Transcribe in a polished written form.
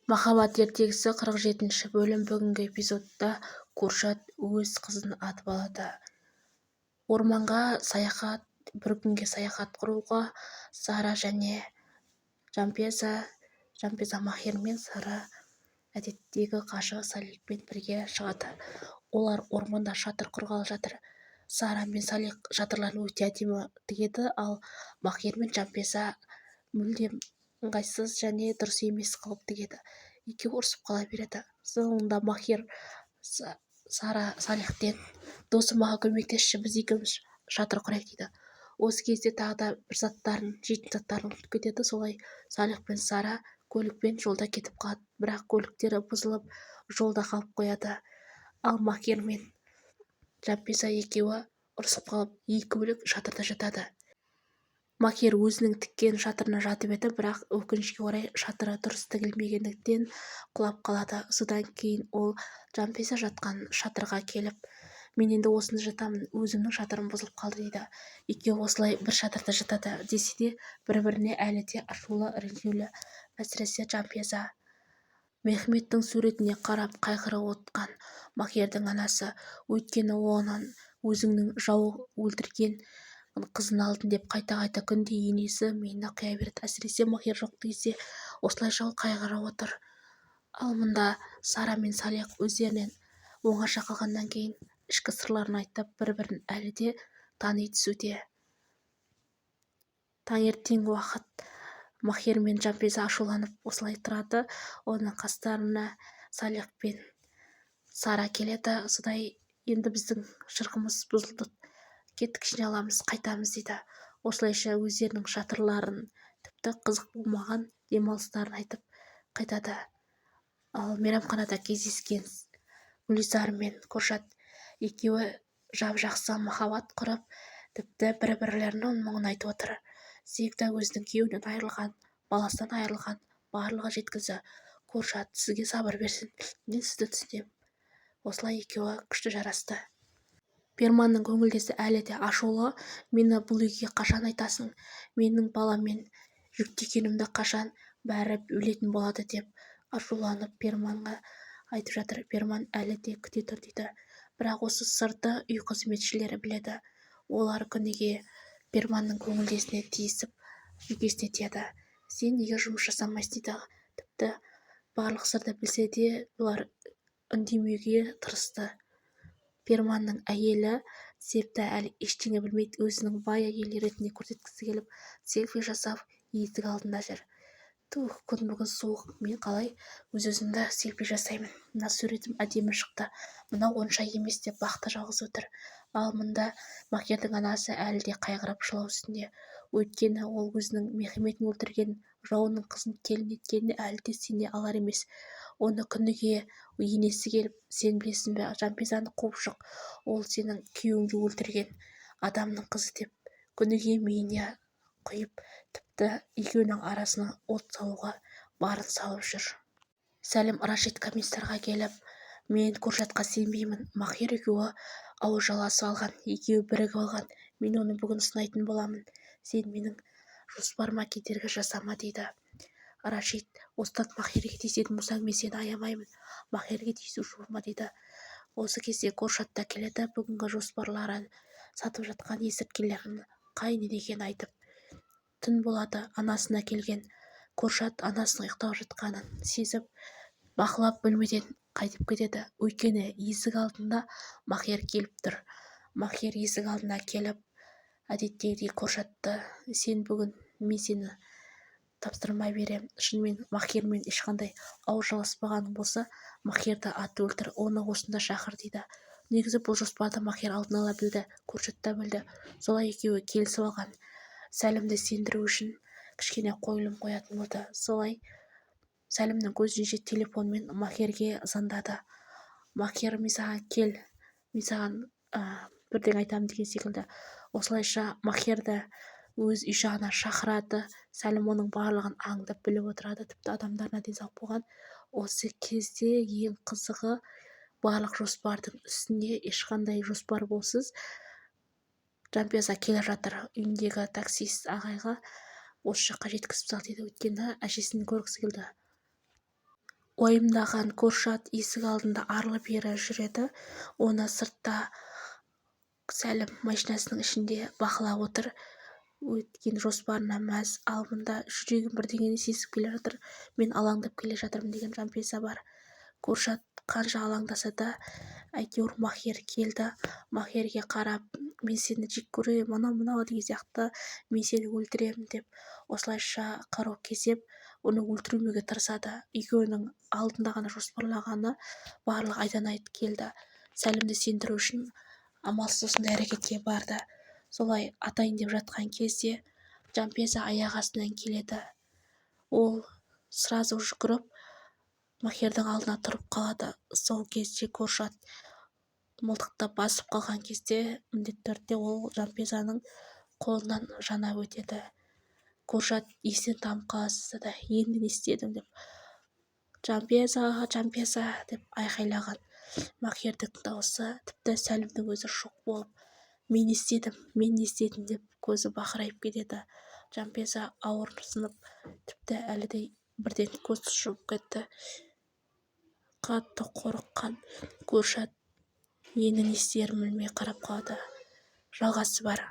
Махаббат ертегісі 47 бөлім. Бүгінгі эпизодта Куршат өз қызын атып алады. Орманға бір күнге саяхат құруға Сара және Жампеза Махир мен Сара әдеттегі қашығы Салихпен бірге шығады. Олар орманда шатыр құрғалы жатыр. Сара мен Салих шатырларын өте әдемі тігеді, ал Махир мен Жампеза мүлдем ыңғайсыз және дұрыс емес қылып тігеді. Екеуі ұрсып қала береді. Соңында Махир Салихтен: "Досым, маған көмектесші, біз екеуміз шатыр құрайық" дейді. Осы кезде тағы да жейтін заттарын ұмытып кетеді. Солай Салих пен Сара көлікпен жолда кетіп қалады. Бірақ көліктері бұзылып, жолда қалып қояды. Ал Махир мен Жампеза екеуі ұрсып қалып, екі бөлек шатырда жатады. Махир өзінің тіккен шатырына жатып еді, бірақ өкінішке орай шатыры дұрыс тігілмегендіктен құлап қалады. Содан кейін ол Жампеза жатқан шатырға келіп: "Мен енді осында жатамын, өзімнің шатырым бұзылып қалды" дейді. Екеуі осылай бір шатырда жатады. Десе де бір-біріне әлі де ашулы, ренжулі. Әсіресе Жампеза. Мехметтің суретіне қарап қайғырып отқан Махирдің анасы. Өйткені оның өзінің жау өлтірген қызын алдын деп қайта-қайта күнде енесі миына құя береді. Әсіресе Махир жоқ кезде осылайша ол қайғырып отыр. Ал мұнда Сара мен Салих өздерінен оңаша қалғаннан кейін ішкі сырларын айтып, бір-бірін әлі де тани түсуде. Таңертең уақыт Махир мен Жампеза ашуланып осылай тұрады. Оның қастарына Салих пен Сара келеді. "Содай, енді біздің шырқымыз бұзылды, кеттік аламыз, қайтамыз" дейді. Осылайша өздерінің шатырларын, тіпті қызық болмаған демалыстарын айтып қайтады. Ал мейрамханада кездескен Гүлзар мен Куршат екеуі жап-жақсы махаббат құрып, тіпті бір-бірлерінің мұңын айтып отыр. Сүйікті өзінің күйеуінен айырылған, баласынан айырылған, барлығы жеткізді. "Куршат, сізге сабыр берсін, мен сізді түсінемін". Осылай екеуі күшті жарасты. Перманның көңілдесі әлі де ашулы. "Мені бұл үйге қашан айтасың? Менің баламмен жүктегенімді қашан бәрі өлетін болады" деп ашуланып Перманға айтып жатыр. Перман әлі де күте тұр дейді. Бірақ осы сырды үй қызметшілері біледі. Олар күніге Перманның көңілдесіне тиісіп, жүйкесіне тиеді. "Сен неге жұмыс жасамайсың?" дейді. Тіпті барлық сырды білсе де олар үндемеуге тырысты. Перманның әйелі себепті әлі ештеңе білмейді. Өзінің бай әйел ретінде көрсеткісі келіп, селфи жасап, есік алдында жүр. "Күн бүгін суық, мен қалай өз-өзімді селфи жасаймын? Мына суретім әдемі шықты, мынау онша емес" деп бақты жалғыз отыр. Ал мұнда Махирдің анасы әлі де қайғырып жылау үстінде. Өйткені ол өзінің Мехметін өлтірген жауының қызын келін еткеніне әлі де сене алар емес. Оны күніге енесі келіп: "Сен білесің бе, Жампезаны қуып шық, ол сенің күйеуіңді өлтірген адамның қызы" деп күніге миына құйып, тіпті екеуінің арасына от салуға барын салып жүр. Сәлім Рашид комиссарға келіп: "Мен Куршатқа сенбеймін. Махир екеуі ауыз-жаласып алған, екеуі бірігіп алған. Мен оны бүгін сынайтын боламын. Сен менің жоспарыма кедергі жасама" дейді. Рашид: "Осыдан Махирге тиісетін болсаң, мен сені аямаймын. Махирге тиісуші болма" дейді. Осы кезде Куршат та келеді. Бүгінгі жоспарларын, сатып жатқан есірткілерін қай-не екенін айтып. Түн болады. Анасына келген Куршат анасының ұйықтап жатқанын сезіп, бақылап бөлмеден қайтып кетеді. Өйткені есік алдында Махир келіп тұр. Махир есік алдына келіп, әдеттегідей Куршатты: "Сен бүгін мен сені тапсырмай берем. Шынымен Махирмен ешқандай ауыз жаласпағаның болса, Махирді атып өлтір, оны осында шақыр" дейді. Негізі бұл жоспарды Махир алдын ала білді, Куршат та білді. Солай екеуі келісіп алған. Сәлімді сендіру үшін кішкене қойылым қоятын болды. Солай Сәлімнің көзінше телефонмен Махирге звондады. Махир: "Мен саған кел, мен саған бірдеңе айтамын" деген секілді. Осылайша Махирді өз үй жағына шақырады. Сәлім оның барлығын аңдып біліп отырады, тіпті адамдарына денсаулық болған. Осы кезде ең қызығы, барлық жоспардың үстінде ешқандай жоспар болсыз Жампеза келе жатыр. Үйіндегі таксист ағайға: "Осы жаққа жеткізіп сал" дейді. Өйткені әжесін көргісі келді. уайымдаған Куршат есік алдында арлы-берлі жүреді. Оны сыртта Сәлім машинасының ішінде бақылап отыр. Өткен жоспарына мәз, ал мында жүрегім бірдеңені сезіп келе жатыр, мен алаңдап келе жатырмын деген Жанпейза бар. Куршат қанша алаңдаса да, әйтеуір Махер келді. Махерге қарап, мен сені жек көремін, анау деген сияқты, мен сені өлтіремін деп, осылайша қару кезеп, оны өлтірмеуге тырысады. Екеуінің алдында ғана жоспарлағаны барлық айдан-айт келді. Сәлімді сендіру үшін амалсыз осындай әрекетке барды. Солай атайын деп жатқан кезде Жанпейза аяқ астынан келеді. Ол сразу жүгіріп Махердің алдына тұрып қалады. Сол кезде Куршат мылтықтап басып қалған кезде міндетті түрде ол Жанпейзаның қолынан жанап өтеді. Куршат есінен танып қалады, енді не істедім деп, Жанпейза деп айқайлаған. Махердің дауысы, тіпті Сәлімнің өзі шок болып, мен не істедім деп көзі бақырайып кетеді. Жанпейза ауырсынып, тіпті әлі де бірден көз жұмып кетті. Қатты қорыққан Куршат енді не істерін білмей қарап қалды. Жалғасы бар.